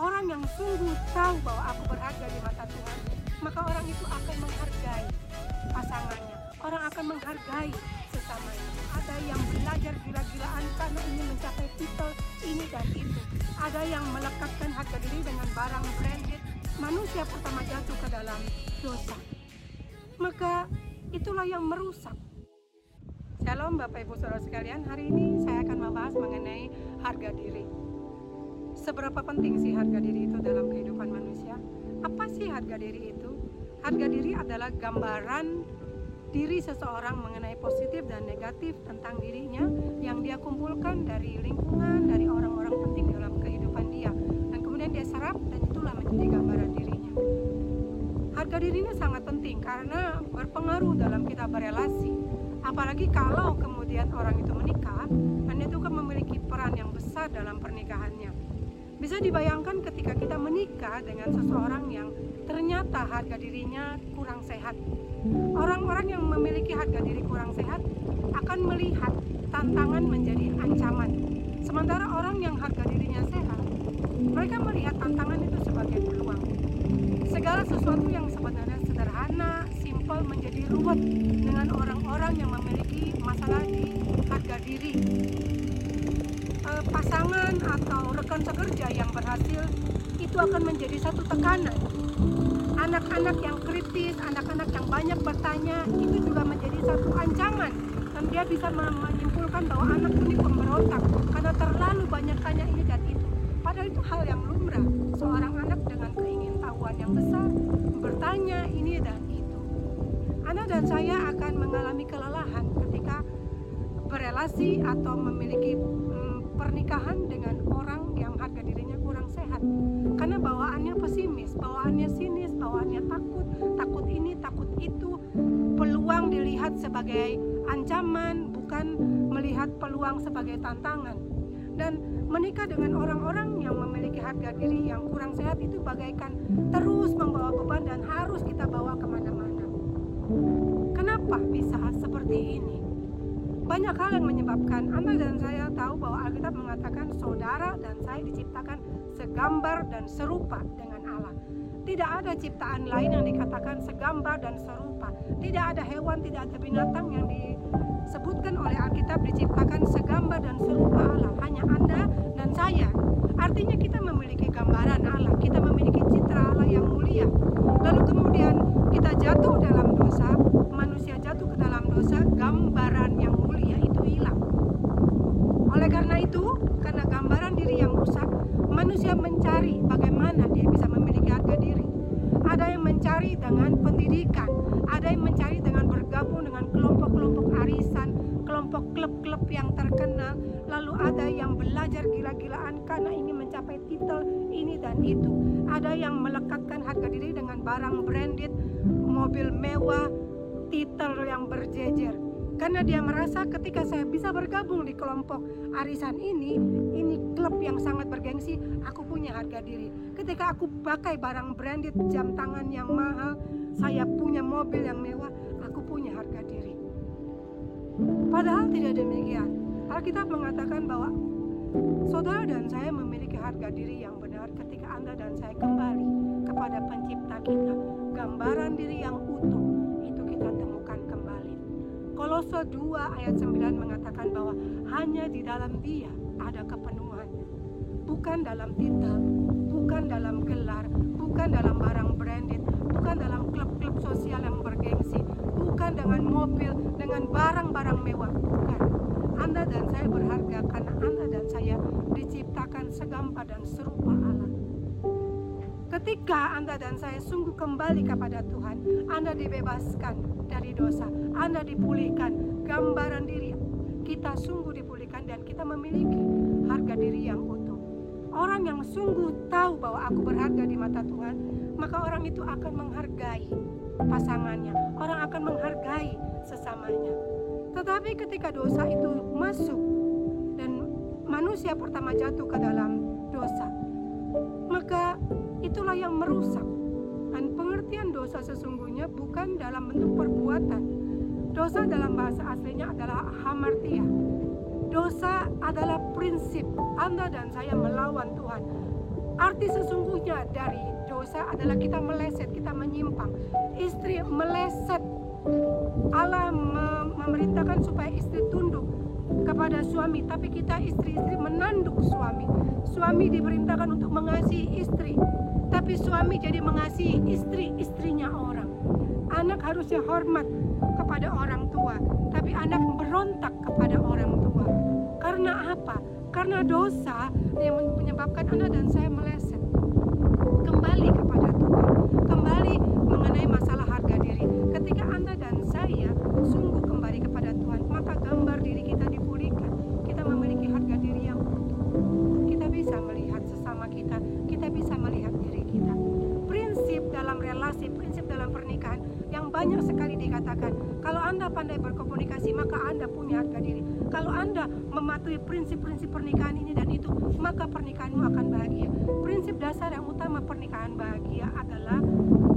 Orang yang sungguh tahu bahwa aku berharga di mata Tuhan, maka orang itu akan menghargai pasangannya. Orang akan menghargai sesamanya. Ada yang belajar gila-gilaan karena ingin mencapai titel ini dan itu. Ada yang melekatkan harga diri dengan barang branded. Manusia pertama jatuh ke dalam dosa. Maka itulah yang merusak. Shalom Bapak Ibu Saudara sekalian, hari ini saya akan membahas mengenai harga diri. Seberapa penting sih harga diri itu dalam kehidupan manusia? Apa sih harga diri itu? Harga diri adalah gambaran diri seseorang mengenai positif dan negatif tentang dirinya yang dia kumpulkan dari lingkungan, dari orang-orang penting dalam kehidupan dia. Dan kemudian dia serap dan itulah menjadi gambaran dirinya. Harga dirinya sangat penting karena berpengaruh dalam kita berelasi. Apalagi kalau kemudian orang itu menikah, dan itu kan memiliki peran yang besar dalam pernikahannya. Bisa dibayangkan ketika kita menikah dengan seseorang yang ternyata harga dirinya kurang sehat. Orang-orang yang memiliki harga diri kurang sehat akan melihat tantangan menjadi ancaman. Sementara orang yang harga dirinya sehat, mereka melihat tantangan itu sebagai peluang. Segala sesuatu yang sebenarnya sederhana, simpel menjadi ruwet dengan orang-orang yang memiliki masalah di harga diri. Pasangan atau rekan sekerja yang berhasil itu akan menjadi satu tekanan. Anak-anak yang kritis, anak-anak yang banyak bertanya itu juga menjadi satu ancaman. Dan dia bisa menyimpulkan bahwa anak ini pemberontak karena terlalu banyak tanya ini dan itu. Padahal itu hal yang lumrah. Seorang anak dengan keingintahuan yang besar bertanya ini dan itu. Anda dan saya akan mengalami kelelahan ketika berelasi atau memiliki pernikahan dengan orang yang harga dirinya kurang sehat. Karena bawaannya pesimis, bawaannya sinis, bawaannya takut ini, takut itu. Peluang dilihat sebagai ancaman, bukan melihat peluang sebagai tantangan. Dan menikah dengan orang-orang yang memiliki harga diri yang kurang sehat itu bagaikan terus membawa beban dan harus kita bawa kemana-mana. Kenapa bisa seperti ini? Banyak hal yang menyebabkan. Anda dan saya tahu bahwa Alkitab mengatakan saudara dan saya diciptakan segambar dan serupa dengan Allah. Tidak ada ciptaan lain yang dikatakan segambar dan serupa. Tidak ada hewan, tidak ada binatang yang disebutkan oleh Alkitab diciptakan segambar dan serupa Allah. Hanya Anda dan saya. Artinya kita memiliki gambaran Allah, kita memiliki citra Allah yang mulia. Lalu kemudian kita jatuh dalam dosa, manusia jatuh ke dalam dosa, gambaran yang mulia itu hilang. Oleh karena itu, karena gambaran diri yang rusak, manusia mencari bagaimana dia bisa memiliki harga diri. Ada yang mencari dengan pendidikan, ada yang mencari dengan bergabung dengan kelompok-kelompok arisan, kelompok klub-klub yang terkenal, lalu ada yang belajar gila-gilaan karena ingin mencapai titel ini dan itu. Ada yang melekatkan harga diri dengan barang branded, mobil mewah, titel yang berjejer. Karena dia merasa ketika saya bisa bergabung di kelompok arisan ini klub yang sangat bergengsi, aku punya harga diri. Ketika aku pakai barang branded, jam tangan yang mahal, saya punya mobil yang mewah, aku punya harga diri. Padahal tidak demikian. Alkitab mengatakan bahwa saudara dan saya memiliki harga diri yang benar ketika Anda dan saya kembali kepada pencipta kita. Gambaran diri yang utuh itu kita temukan kembali. Kolose 2 ayat 9 mengatakan bahwa hanya di dalam Dia ada kepenuhan. Bukan dalam titel, bukan dalam gelar, bukan dalam barang branded, bukan dalam klub-klub sosial yang bergengsi, bukan dengan mobil, dengan barang-barang mewah, bukan. Anda dan saya berharga karena Anda dan saya diciptakan segambar dan serupa Allah. Ketika Anda dan saya sungguh kembali kepada Tuhan, Anda dibebaskan dari dosa, Anda dipulihkan, gambaran diri kita sungguh dipulihkan dan kita memiliki harga diri yang utuh. Orang yang sungguh tahu bahwa aku berharga di mata Tuhan, maka orang itu akan menghargai pasangannya, orang akan menghargai sesamanya. Tetapi ketika dosa itu masuk dan manusia pertama jatuh ke dalam dosa, maka itulah yang merusak. Dan pengertian dosa sesungguhnya bukan dalam bentuk perbuatan. Dosa dalam bahasa aslinya adalah hamartia. Dosa adalah prinsip Anda dan saya melawan Tuhan. Arti sesungguhnya dari dosa adalah kita meleset, kita menyimpang. Istri meleset. Allah memerintahkan supaya istri tunduk kepada suami, tapi kita istri-istri menanduk suami. Suami diperintahkan untuk mengasihi istri, tapi suami jadi mengasihi istri-istrinya orang. Anak harusnya hormat kepada orang tua, tapi anak berontak kepada orang tua. Karena apa? Karena dosa yang menyebabkan anak dan saya meleset. Kembali kepada Tuhan, kembali mengenai masalah harga diri. Ketika Anda dan saya sungguh kembali kepada Tuhan, maka gambar diri kita dipulihkan. Kita memiliki harga diri yang utuh. Kita bisa melihat sesama kita, kita bisa melihat diri kita. Prinsip dalam relasi, prinsip dalam pernikahan yang banyak sekali dikatakan, kalau Anda pandai berkomunikasi maka Anda punya harga diri. Kalau Anda mematuhi prinsip-prinsip pernikahan ini dan itu, maka pernikahanmu akan bahagia. Prinsip dasar yang utama pernikahan bahagia adalah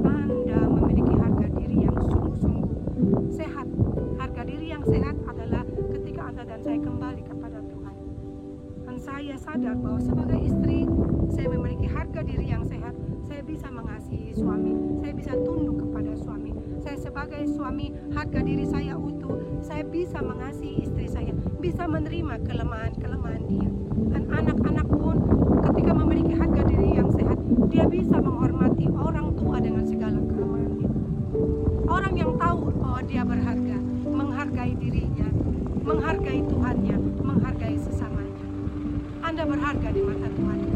Anda memiliki harga diri yang sungguh-sungguh sehat. Harga diri yang sehat adalah ketika Anda dan saya kembali kepada Tuhan. Dan saya sadar bahwa sebagai istri, saya memiliki harga diri yang sehat. Saya bisa mengasihi suami, saya bisa tunduk kepada suami. Saya sebagai suami, harga diri saya utuh. Saya bisa mengasihi istri saya, bisa menerima kelemahan-kelemahan dia. Dan anak-anak pun ketika memiliki harga diri yang sehat, dia bisa menghormati orang tua dengan segala kelemahannya. Orang yang tahu bahwa dia berharga, menghargai dirinya, menghargai Tuhannya, menghargai sesamanya. Anda berharga di mata Tuhan.